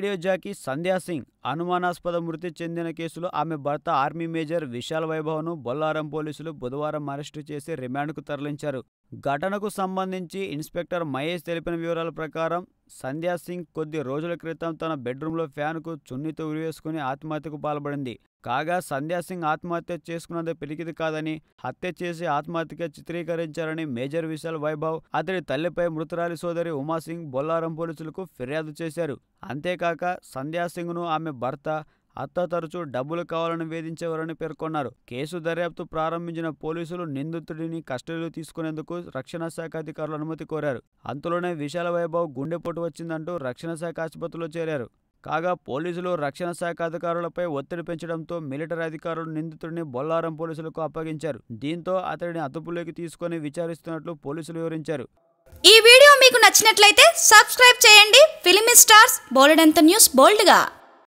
Radio jockey సంధ్యా సింగ్ అనుమానాస్పద మృతి చెందిన కేసులో ఆమె భర్త ఆర్మీ మేజర్ విశాల్ వైభవ్ను బొల్లారం పోలీసులు బుధవారం అరెస్టు చేసి రిమాండ్కు తరలించారు. ఘటనకు సంబంధించి ఇన్స్పెక్టర్ మహేష్ తెలిపిన వివరాల ప్రకారం సంధ్యా సింగ్ కొద్ది రోజుల క్రితం తన బెడ్రూమ్లో ఫ్యాన్కు చున్నీతో ఉరివేసుకుని ఆత్మహత్యకు పాల్పడింది. కాగా సంధ్యా సింగ్ ఆత్మహత్య చేసుకున్నది పిలికిది కాదని, హత్య చేసి ఆత్మహత్యగా చిత్రీకరించారని మేజర్ విశాల్ వైభవ్, అతడి తల్లిపై మృతురాలి సోదరి ఉమాసింగ్ బొల్లారం పోలీసులకు ఫిర్యాదు చేశారు. అంతేకాక సంధ్యా సింగ్ను ఆమె భర్త, అత్త తరచూ డబ్బులు కావాలని వేధించేవారని పేర్కొన్నారు. కేసు దర్యాప్తు ప్రారంభించిన పోలీసులు నిందితుడిని కస్టడీలో తీసుకునేందుకు రక్షణ శాఖ అధికారులు అనుమతి కోరారు. అంతలోనే విశాల వైభవ్ గుండెపోటు వచ్చిందంటూ రక్షణ శాఖ ఆసుపత్రిలో చేరారు. కాగా పోలీసులు రక్షణ శాఖ అధికారులపై ఒత్తిడి పెంచడంతో మిలిటరీ అధికారులు నిందితుడిని బొల్లారం పోలీసులకు అప్పగించారు. దీంతో అతడిని అదుపులోకి తీసుకొని విచారిస్తున్నట్లు పోలీసులు వివరించారు. ఈ వీడియో మీకు నచ్చినట్లయితే సబ్స్క్రైబ్ చేయండి. ఫిలిమి స్టార్స్ బోలెడంత న్యూస్ బోల్డ్గా.